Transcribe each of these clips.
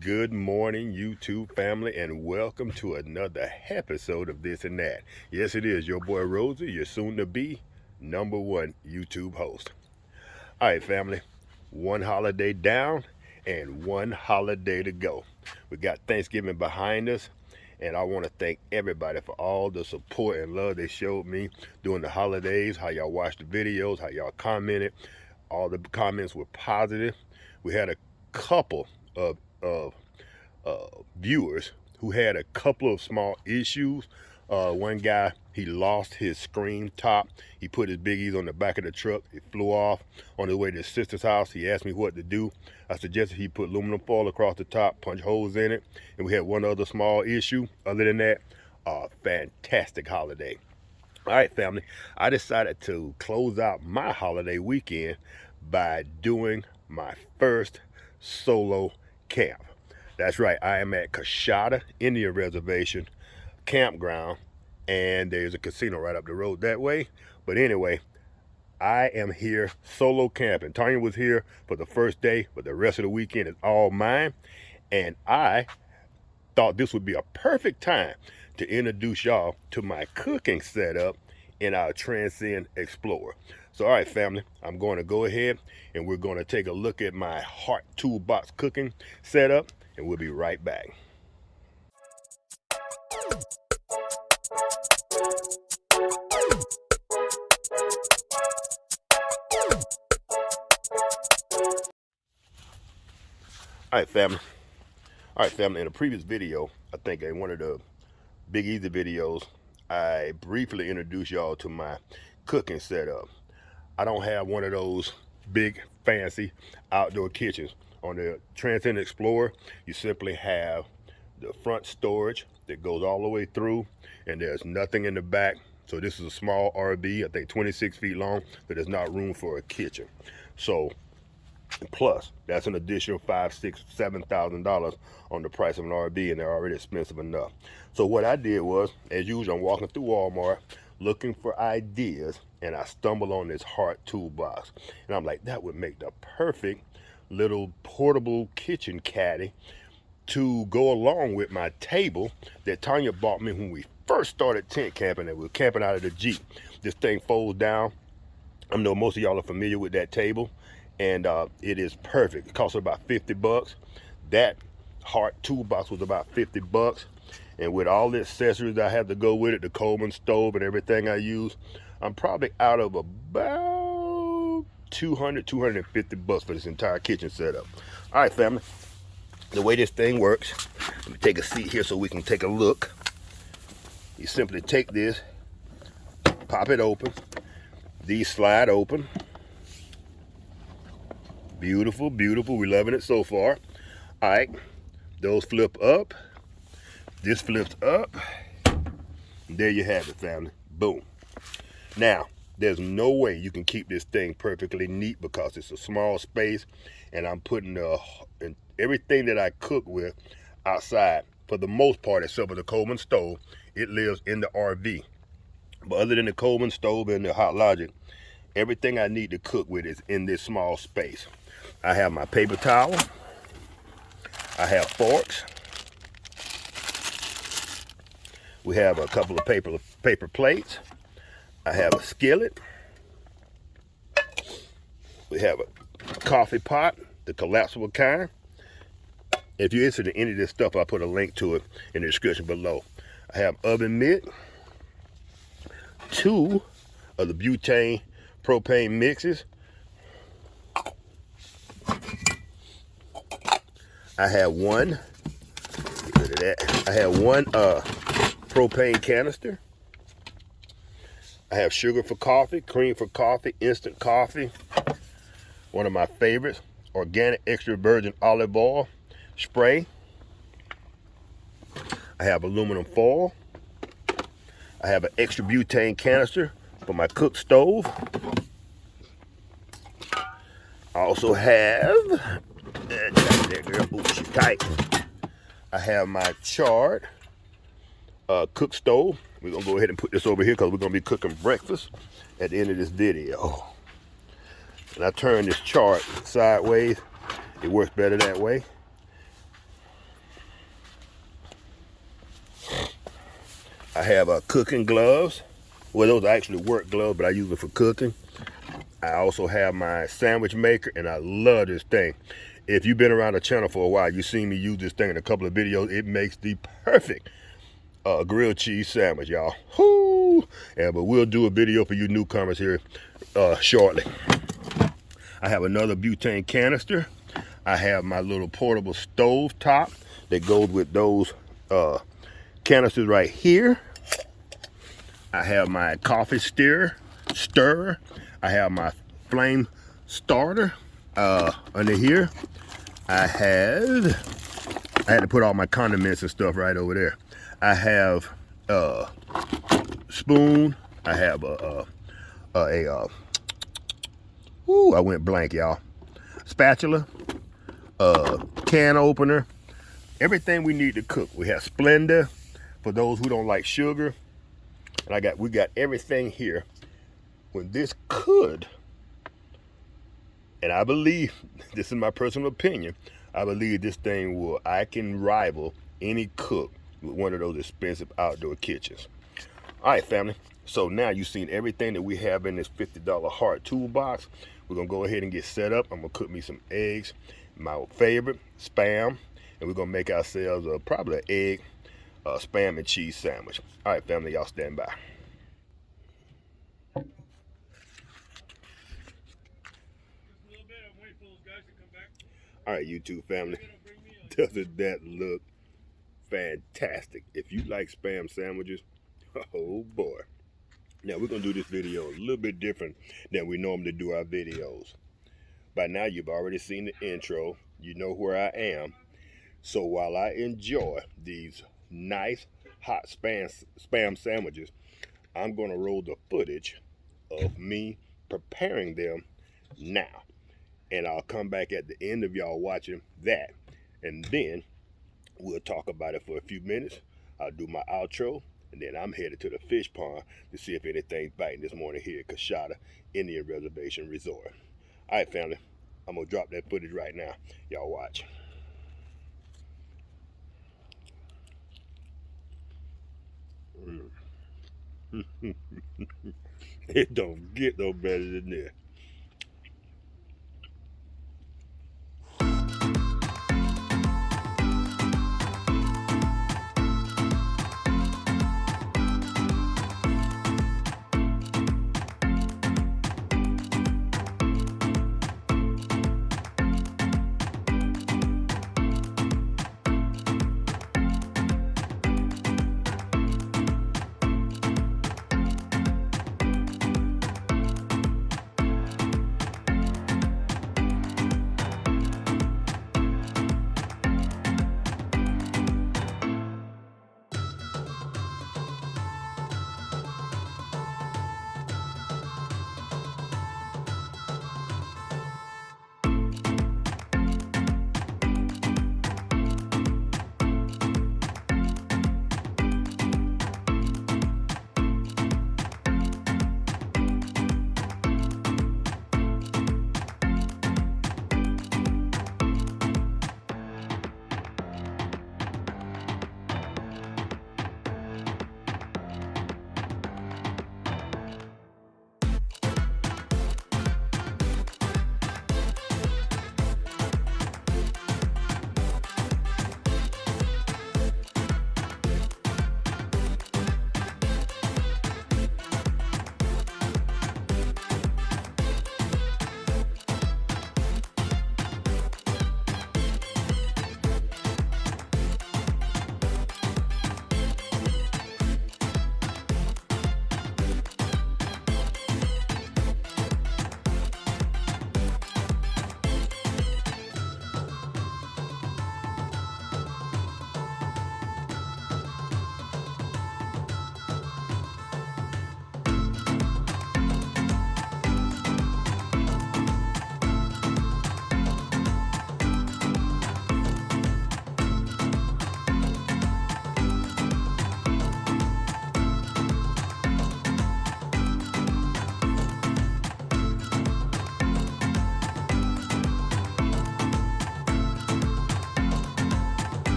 Good morning, YouTube family, and welcome to another episode of This and That. Yes, it is your boy Rosie, your soon-to-be #1 YouTube host. All right, family, one holiday down and one holiday to go. We got Thanksgiving behind us, and I want to thank everybody for all the support and love they showed me during the holidays, how y'all watched the videos, how y'all commented. All the comments were positive. We had a couple of viewers who had a couple of small issues. One guy, he lost his screen top. He put his biggies on the back of the truck. It flew off on his way to his sister's house. He asked me what to do. I suggested he put aluminum foil across the top, punch holes in it. And we had one other small issue. Other than that, a fantastic holiday. All right, family, I decided to close out my holiday weekend by doing my first solo camp. That's right, I am at Coshada Indian Reservation campground, and there's a casino right up the road that way. But anyway, I am here solo camping. Tanya was here for the first day, but the rest of the weekend is all mine. And I thought this would be a perfect time to introduce y'all to my cooking setup in our Transcend Explorer. So all right, family, I'm going to go ahead and we're going to take a look at my Heart Toolbox cooking setup, and we'll be right back. All right, family. All right, family, in a previous video, I think in one of the Big Easy videos, I briefly introduced y'all to my cooking setup. I don't have one of those big fancy outdoor kitchens. On the Transcend Explorer, you simply have the front storage that goes all the way through, and there's nothing in the back. So this is a small RV, I think 26 feet long, but there's not room for a kitchen. So plus, that's an additional $5,000, $6,000, $7,000 on the price of an RV, and they're already expensive enough. So what I did was, as usual, I'm walking through Walmart looking for ideas, and I stumbled on this Heart Toolbox. And I'm like, that would make the perfect little portable kitchen caddy to go along with my table that Tanya bought me when we first started tent camping, and we were camping out of the Jeep. This thing folds down. I know most of y'all are familiar with that table, and it is perfect. It costs about 50 bucks. That Heart Toolbox was about 50 bucks. And with all the accessories I have to go with it, the Coleman stove and everything I use, I'm probably out of about 200, 250 bucks for this entire kitchen setup. All right, family. The way this thing works, let me take a seat here so we can take a look. You simply take this, pop it open. These slide open. Beautiful, beautiful. We're loving it so far. All right, those flip up. This flips up. There you have it, family. Boom. Now, there's no way you can keep this thing perfectly neat because it's a small space, and I'm putting everything that I cook with outside. For the most part, except for the Coleman stove, it lives in the RV. But other than the Coleman stove and the Hot Logic, everything I need to cook with is in this small space. I have my paper towel. I have forks. We have a couple of paper plates. I have a skillet. We have a coffee pot, the collapsible kind. If you're interested in any of this stuff, I'll put a link to it in the description below. I have oven mitt, 2 of the butane propane mixes. I have one, get rid of that. I have one propane canister. I have sugar for coffee, cream for coffee, instant coffee. One of my favorites, organic extra virgin olive oil spray. I have aluminum foil. I have an extra butane canister for my cook stove. I also have, there girl, ooh, she's tight. I have my charred cook stove. We're gonna go ahead and put this over here because we're gonna be cooking breakfast at the end of this video. And I turn this chart sideways. It works better that way. I have cooking gloves. Well, those are actually work gloves, but I use them for cooking. I also have my sandwich maker, and I love this thing. If you've been around the channel for a while, you've seen me use this thing in a couple of videos. It makes the perfect grilled cheese sandwich, y'all. Whoo! Yeah, but we'll do a video for you newcomers here shortly. I have another butane canister. I have my little portable stove top that goes with those canisters right here. I have my coffee stirrer. I have my flame starter under here. I had to put all my condiments and stuff right over there. I have a spoon. I have I went blank, y'all. Spatula, can opener, everything we need to cook. We have Splenda for those who don't like sugar. And we got everything here. When this could, and I believe, this is my personal opinion, I believe this thing I can rival any cook with one of those expensive outdoor kitchens. All right, family. So now you've seen everything that we have in this $50 Heart Toolbox. We're gonna go ahead and get set up. I'm gonna cook me some eggs, my favorite, Spam, and we're gonna make ourselves probably an egg, Spam and cheese sandwich. All right, family, y'all stand by. All right, YouTube family, doesn't that look fantastic? If you like Spam sandwiches, oh boy. Now we're gonna do this video a little bit different than we normally do our videos. By now you've already seen the intro, you know where I am. So while I enjoy these nice hot Spam sandwiches, I'm gonna roll the footage of me preparing them now. And I'll come back at the end of y'all watching that. And then we'll talk about it for a few minutes. I'll do my outro. And then I'm headed to the fish pond to see if anything's biting this morning here at Coshada Indian Reservation Resort. All right, family. I'm going to drop that footage right now. Y'all watch. It don't get no better than this.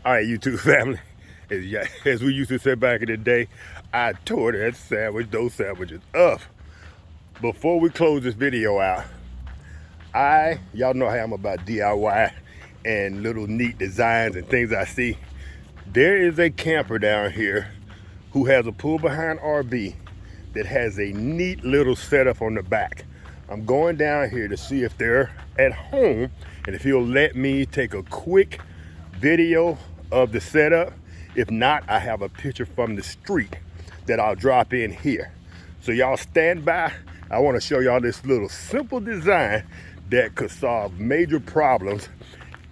All right, YouTube family, as we used to say back in the day, I tore those sandwiches up. Before we close this video out, y'all know how I'm about DIY and little neat designs and things I see. There is a camper down here who has a pull behind RV that has a neat little setup on the back. I'm going down here to see if they're at home and if he'll let me take a quick video of the setup. If not, I have a picture from the street that I'll drop in here. So y'all stand by. I want to show y'all this little simple design that could solve major problems.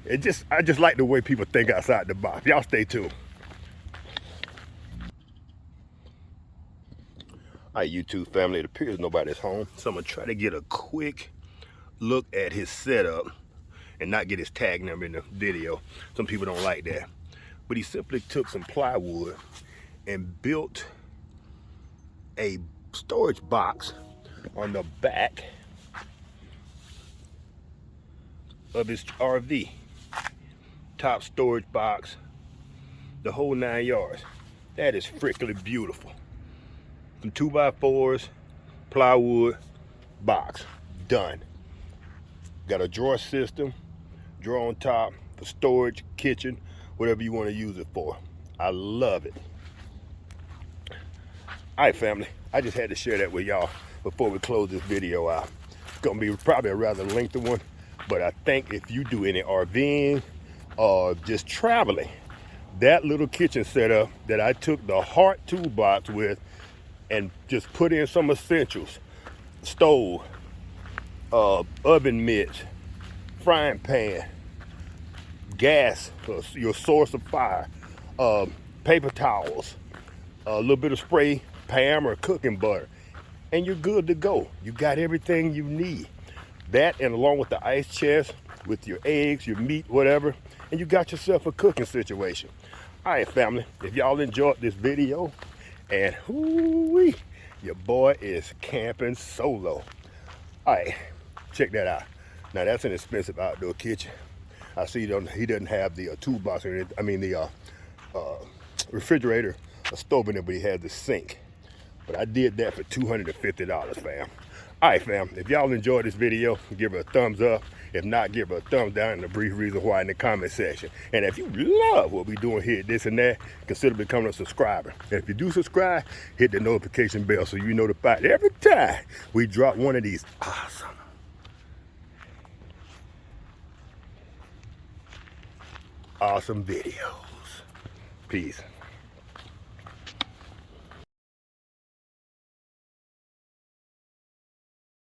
I just like the way people think outside the box. Y'all stay tuned. All right, YouTube family, it appears nobody's home, so I'm gonna try to get a quick look at his setup and not get his tag number in the video. Some people don't like that. But he simply took some plywood and built a storage box on the back of his RV. Top storage box, the whole 9 yards. That is freaking beautiful. Some 2x4s, plywood, box, done. Got a drawer system, drawer on top for storage, kitchen, whatever you want to use it for. I love it. All right, family, I just had to share that with y'all before we close this video out. It's gonna be probably a rather lengthy one, but I think if you do any RVing or just traveling, that little kitchen setup that I took the Heart Toolbox with and just put in some essentials: stove, oven mitts, frying pan, gas, your source of fire, paper towels, a little bit of spray, Pam or cooking butter, and you're good to go. You got everything you need. That, and along with the ice chest with your eggs, your meat, whatever, and you got yourself a cooking situation. All right, family, if y'all enjoyed this video, and hoo-wee, your boy is camping solo. All right, check that out. Now that's an expensive outdoor kitchen. I see he doesn't have the toolbox, the refrigerator, a stove in there, but he has the sink. But I did that for $250, fam. All right, fam, if y'all enjoyed this video, give it a thumbs up. If not, give it a thumbs down and a brief reason why in the comment section. And if you love what we're doing here, this and that, consider becoming a subscriber. And if you do subscribe, hit the notification bell so you're notified every time we drop one of these awesome videos. Peace.